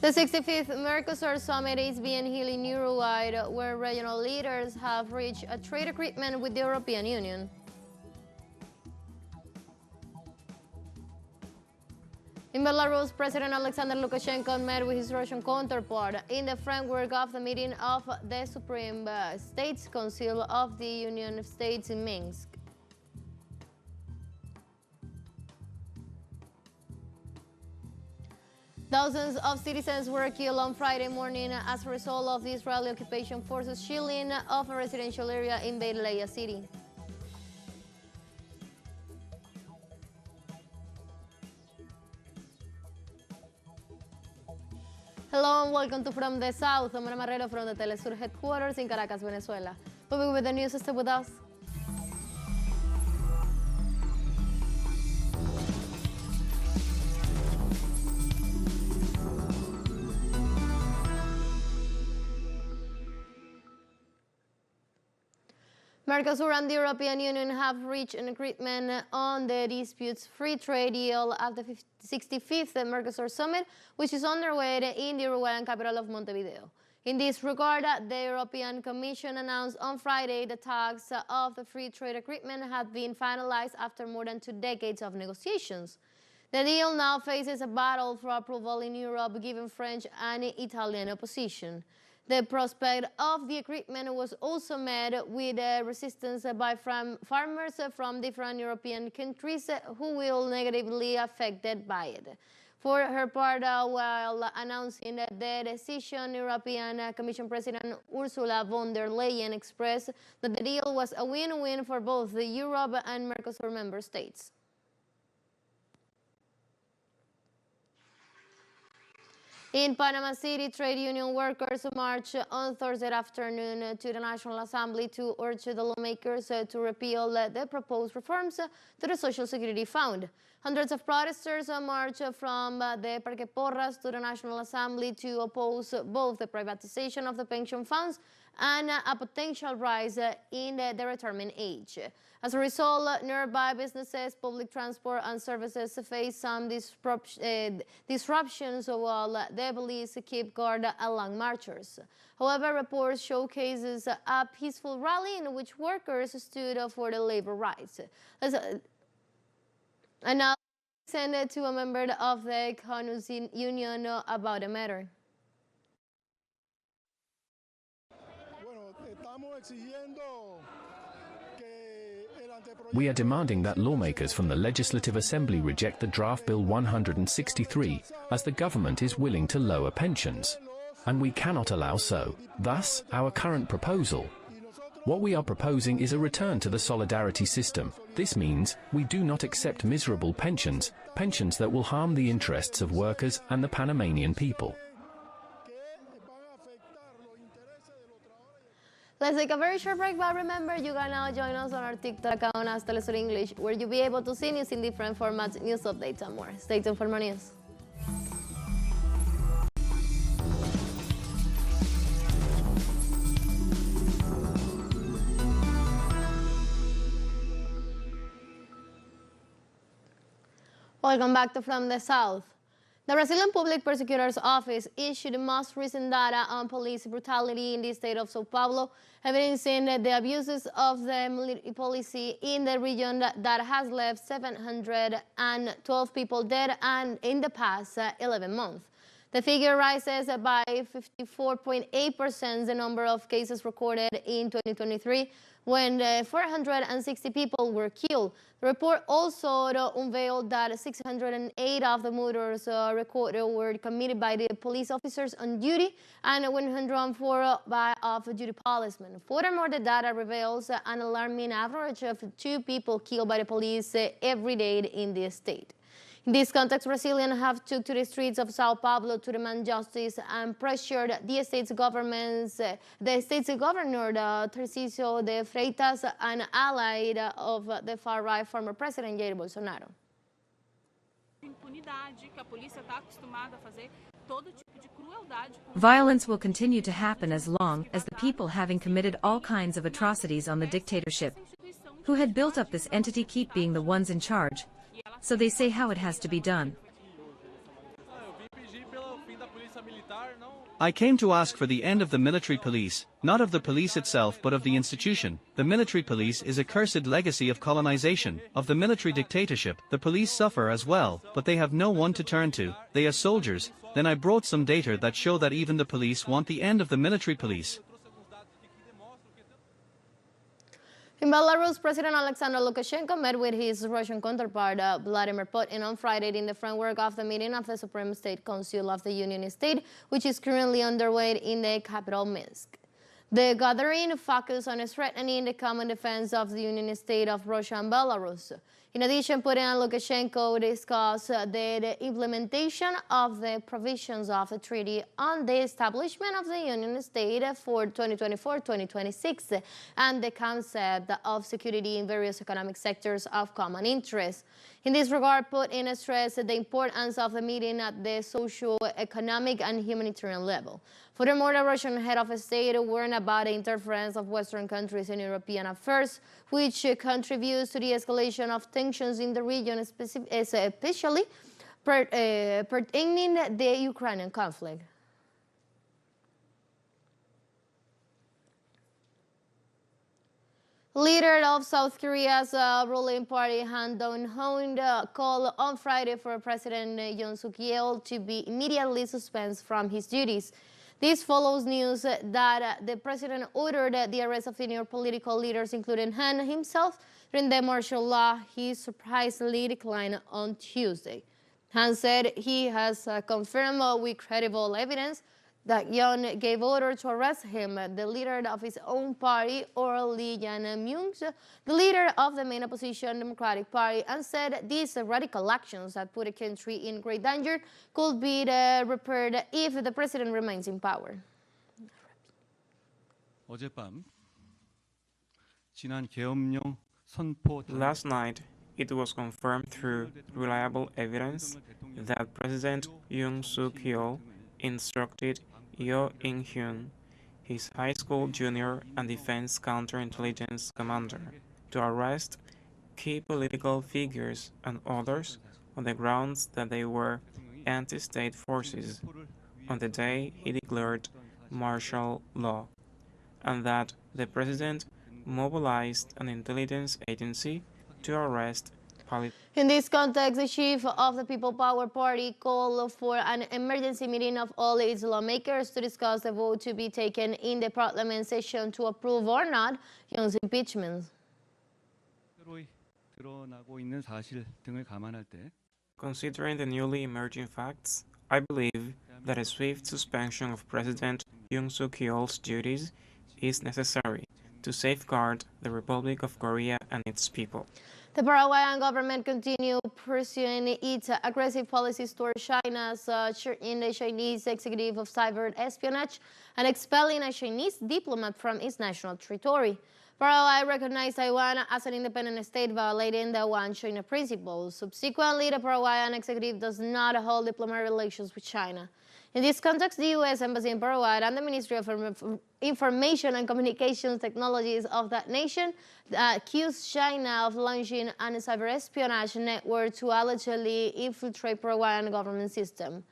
The 65th Mercosur Summit is being held in Uruguay, where regional leaders have reached a trade agreement with the European Union. In Belarus, President Alexander Lukashenko met with his Russian counterpart in the framework of the meeting of the Supreme States Council of the Union of States in Minsk. Thousands of citizens were killed on Friday morning as a result of the Israeli occupation forces shelling of a residential area in Beirut City. Hello and welcome to From the South. I'm Ana Marrero from the teleSUR headquarters in Caracas, Venezuela. We'll be with the news. Stay with us. Mercosur and the European Union have reached an agreement on the disputes free trade deal at the 65th Mercosur Summit, which is underway in the Uruguayan capital of Montevideo. In this regard, the European Commission announced on Friday the talks of the free trade agreement had been finalized after more than 2 decades of negotiations. The deal now faces a battle for approval in Europe, given French and Italian opposition. The prospect of the agreement was also met with resistance by farmers from different European countries who will negatively affected by it. For her part, while announcing the decision, European Commission President Ursula von der Leyen expressed that the deal was a win-win for both the Europe and Mercosur member states. In Panama City, trade union workers marched on Thursday afternoon to the National Assembly to urge the lawmakers to repeal the proposed reforms to the Social Security Fund. Hundreds of protesters marched from the Parque Porras to the National Assembly to oppose both the privatization of the pension funds and a potential rise in the retirement age. As a result, nearby businesses, public transport and services face some disruptions while the police keep guard along marchers. However, reports showcases a peaceful rally in which workers stood for the labor rights. And now send it to a member of the Conus Union about the matter. We are demanding that lawmakers from the Legislative Assembly reject the draft Bill 163, as the government is willing to lower pensions. And we cannot allow so. Thus, our current proposal. What we are proposing is a return to the solidarity system. This means we do not accept miserable pensions, pensions that will harm the interests of workers and the Panamanian people. Let's take a very short break, but remember, you can now join us on our TikTok account as teleSUR English, where you'll be able to see news in different formats, news updates, and more. Stay tuned for more news. Welcome back to From the South. The Brazilian Public Prosecutor's Office issued the most recent data on police brutality in the state of São Paulo, evidencing the abuses of the military police in the region that has left 712 people dead and in the past 11 months. The figure rises by 54.8% the number of cases recorded in 2023, when 460 people were killed. The report also unveiled that 608 of the murders recorded were committed by the police officers on duty and 104 by off-duty policemen. Furthermore, the data reveals an alarming average of 2 people killed by the police every day in the state. In this context, Brazilians have took to the streets of Sao Paulo to demand justice and pressured the state's governor, Tarcísio de Freitas, an ally of the far-right former President Jair Bolsonaro. Violence will continue to happen as long as the people having committed all kinds of atrocities on the dictatorship, who had built up this entity, keep being the ones in charge. So they say how it has to be done. I came to ask for the end of the military police, not of the police itself but of the institution. The military police is a cursed legacy of colonization, of the military dictatorship. The police suffer as well, but they have no one to turn to. They are soldiers. Then I brought some data that show that even the police want the end of the military police. In Belarus, President Alexander Lukashenko met with his Russian counterpart Vladimir Putin on Friday in the framework of the meeting of the Supreme State Council of the Union State, which is currently underway in the capital Minsk. The gathering focused on strengthening the common defense of the Union State of Russia and Belarus. In addition, Putin and Lukashenko discussed the implementation of the provisions of the treaty on the establishment of the Union State for 2024-2026 and the concept of security in various economic sectors of common interest. In this regard, Putin stressed the importance of the meeting at the social, economic, and humanitarian level. Furthermore, the Russian head of state warned about the interference of Western countries in European affairs, which contributes to the escalation of tensions in the region, especially pertaining the Ukrainian conflict. Leader of South Korea's ruling party, Han Dong-hoon, called on Friday for President Yoon Suk-yeol to be immediately suspended from his duties. This follows news that the president ordered the arrest of senior political leaders, including Han himself, during the martial law he surprisingly declined on Tuesday. Han said he has confirmed with credible evidence that Yoon gave order to arrest him. The leader of his own party, Lee Jae-myung, the leader of the main opposition Democratic Party, and said these radical actions that put a country in great danger could be repaired if the president remains in power. Last night, it was confirmed through reliable evidence that President Yoon Suk-yeol instructed Yo In-hyun, his high school junior and defense counterintelligence commander, to arrest key political figures and others on the grounds that they were anti-state forces on the day he declared martial law, and that the president mobilized an intelligence agency to arrest In this context, the chief of the People Power Party called for an emergency meeting of all its lawmakers to discuss the vote to be taken in the parliament session to approve or not Yoon's impeachment. Considering the newly emerging facts, I believe that a swift suspension of President Yoon Suk-yeol's duties is necessary to safeguard the Republic of Korea and its people. The Paraguayan government continued pursuing its aggressive policies towards China, such in the Chinese executive of cyber espionage and expelling a Chinese diplomat from its national territory. Paraguay recognized Taiwan as an independent state, violating the One China principle. Subsequently, the Paraguayan executive does not hold diplomatic relations with China. In this context, the U.S. Embassy in Paraguay and the Ministry of Information and Communications Technologies of that nation accused China of launching a cyber espionage network to allegedly infiltrate Paraguayan government system.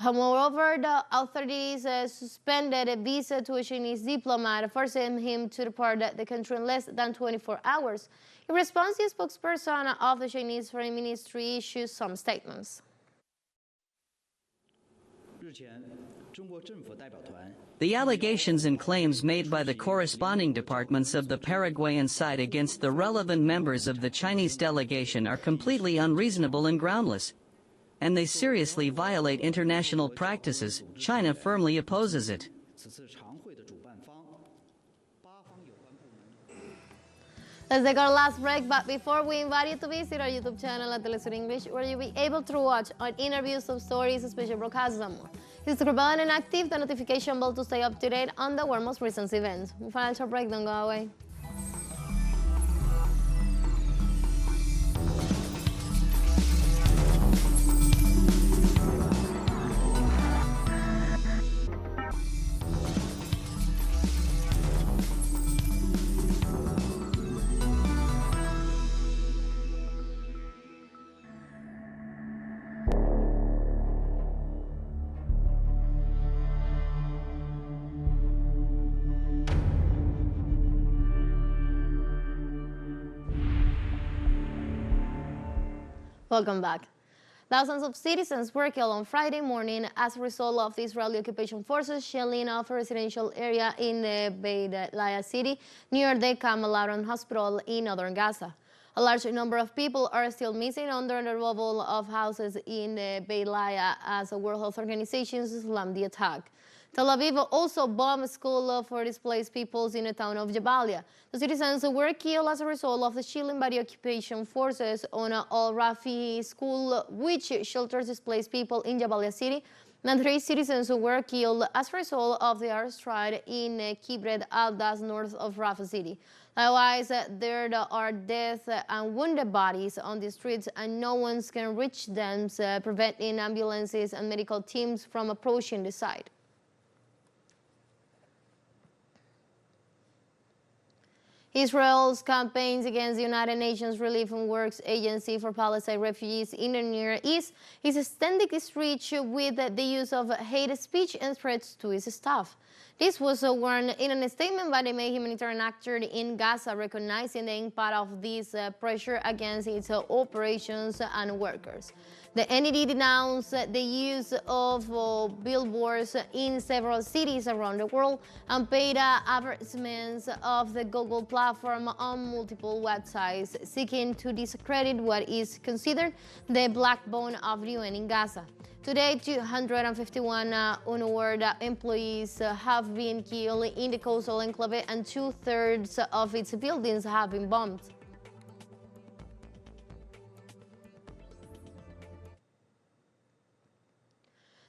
Moreover, the authorities suspended a visa to a Chinese diplomat, forcing him to depart the country in less than 24 hours. In response, the spokesperson of the Chinese Foreign Ministry issued some statements. The allegations and claims made by the corresponding departments of the Paraguayan side against the relevant members of the Chinese delegation are completely unreasonable and groundless, and they seriously violate international practices. China firmly opposes it. Let's take our last break, but before we invite you to visit our YouTube channel at teleSUR English, where you'll be able to watch our interviews, sub-stories, special broadcasts, and more. Subscribe and active the notification bell to stay up to date on the world's most recent events. Financial break, don't go away. Welcome back. Thousands of citizens were killed on Friday morning as a result of the Israeli occupation forces shelling of a residential area in the Beit Laia city near the Kamal Adwan hospital in northern Gaza. A large number of people are still missing under the rubble of houses in Beit Laia as a World Health Organization slammed the attack. Tel Aviv also bombed a school for displaced peoples in the town of Jabalia. The citizens were killed as a result of the shelling by the occupation forces on Al Rafi school, which shelters displaced people in Jabalia city, and 3 citizens were killed as a result of the airstrike in Kibret al-Das north of Rafah city. Likewise, there are dead and wounded bodies on the streets, and no one can reach them, preventing ambulances and medical teams from approaching the site. Israel's campaigns against the United Nations Relief and Works Agency for Palestine refugees in the Near East is extending its reach with the use of hate speech and threats to its staff. This was warned in a statement by the main humanitarian actor in Gaza, recognizing the impact of this pressure against its operations and workers. The entity denounced the use of billboards in several cities around the world and paid advertisements of the Google platform on multiple websites, seeking to discredit what is considered the backbone of the UN in Gaza. Today, 251 UNRWA employees have been killed in the coastal enclave, and 2/3 of its buildings have been bombed.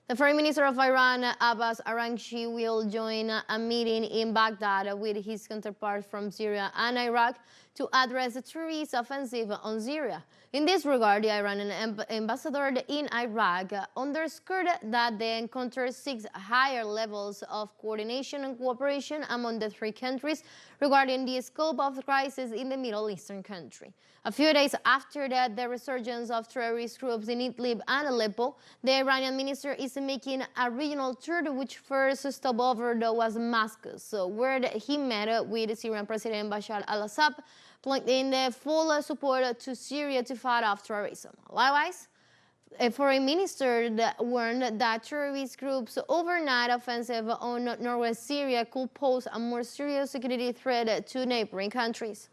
The Foreign Minister of Iran, Abbas Araghchi, will join a meeting in Baghdad with his counterparts from Syria and Iraq to address the terrorist offensive on Syria. In this regard, the Iranian ambassador in Iraq underscored that the encounter seeks higher levels of coordination and cooperation among the 3 countries regarding the scope of the crisis in the Middle Eastern country. A few days after that, the resurgence of terrorist groups in Idlib and Aleppo, the Iranian minister is making a regional tour, which first stopover was Damascus, where he met with Syrian President Bashar al-Assad, pledging the full support to Syria to fight off terrorism. Likewise, a foreign minister warned that terrorist groups' overnight offensive on northwest Syria could pose a more serious security threat to neighboring countries.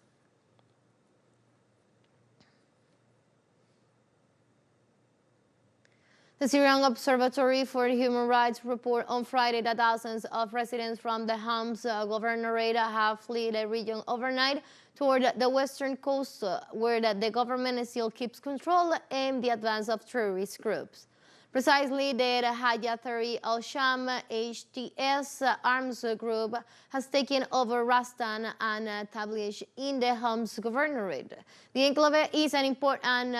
The Syrian Observatory for Human Rights report on Friday that thousands of residents from the Homs governorate have fled the region overnight toward the western coast, where the government still keeps control in the advance of terrorist groups. Precisely, the Hayat al-Sham FTS arms group has taken over Rastan and Tablish in the Homs governorate. The enclave is an important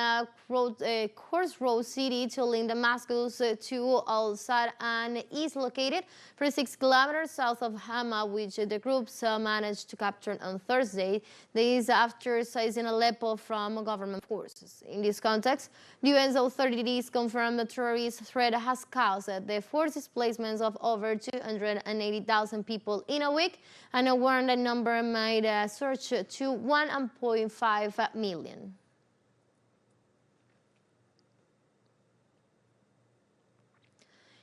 crossroad city to link Damascus to Al-Sad and is located 36 kilometers south of Hama, which the groups managed to capture on Thursday, days after seizing Aleppo from government forces. In this context, the UN's authorities confirmed the terrorist threat has caused the forced displacements of over 280,000 people in a week, and warned the number might surge to 1.5 million.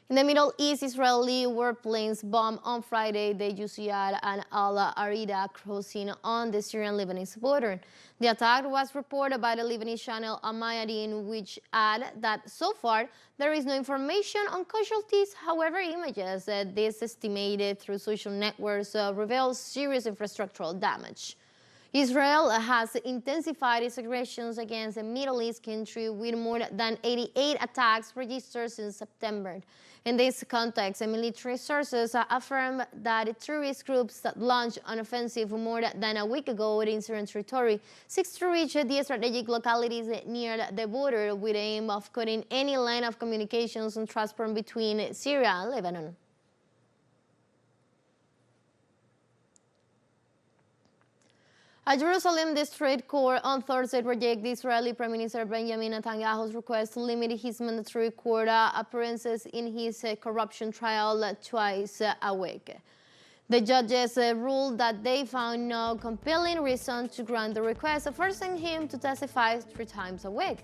In the Middle East, Israeli warplanes bombed on Friday the Yusiyad and Al-Arida crossing on the Syrian-Lebanese border. The attack was reported by the Lebanese channel Al Mayadeen, which added that so far there is no information on casualties. However, images this estimated through social networks reveal serious infrastructural damage. Israel has intensified its aggressions against the Middle East country with more than 88 attacks registered since September. In this context, military sources affirm that terrorist groups that launched an offensive more than a week ago in Syrian territory seeks to reach the strategic localities near the border with the aim of cutting any line of communications and transport between Syria and Lebanon. A Jerusalem district court on Thursday rejected Israeli Prime Minister Benjamin Netanyahu's request to limit his mandatory court appearances in his corruption trial twice a week. The judges ruled that they found no compelling reason to grant the request, forcing him to testify 3 times a week.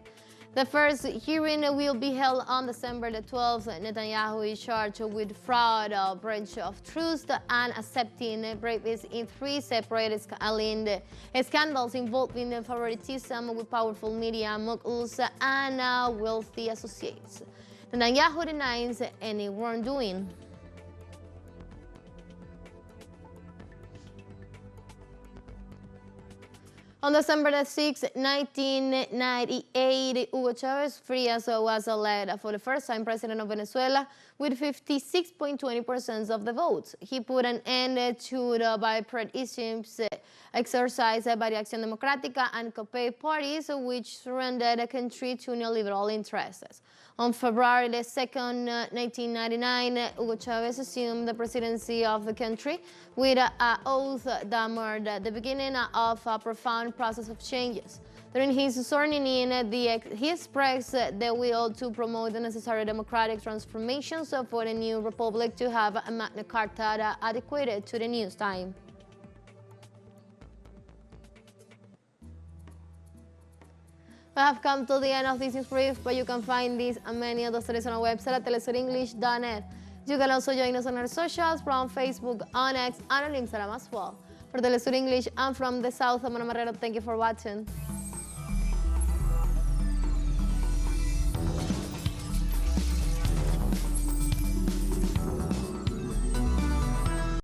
The first hearing will be held on December the 12th. Netanyahu is charged with fraud, breach of trust, and accepting bribes in 3 separate scandals involving favoritism with powerful media moguls and wealthy associates. Netanyahu denies any wrongdoing. On December 6, 1998, Hugo Chavez Frias was elected for the first time president of Venezuela with 56.20% of the votes. He put an end to the bipartisan exercised by the Acción Democrática and COPEI parties, which surrendered the country to neoliberal interests. On February 2, 1999, Hugo Chavez assumed the presidency of the country with an oath that marked the beginning of a profound process of changes. During his swearing in, he expressed the will to promote the necessary democratic transformations for the new republic to have a Magna Carta adequate to the new time. We have come to the end of this news brief, but you can find this and many other stories on our website at telesurenglish.net. You can also join us on our socials from Facebook, on X, and on Instagram as well. For Telesur English, I'm from the South, I'm Ana Marrero. Thank you for watching.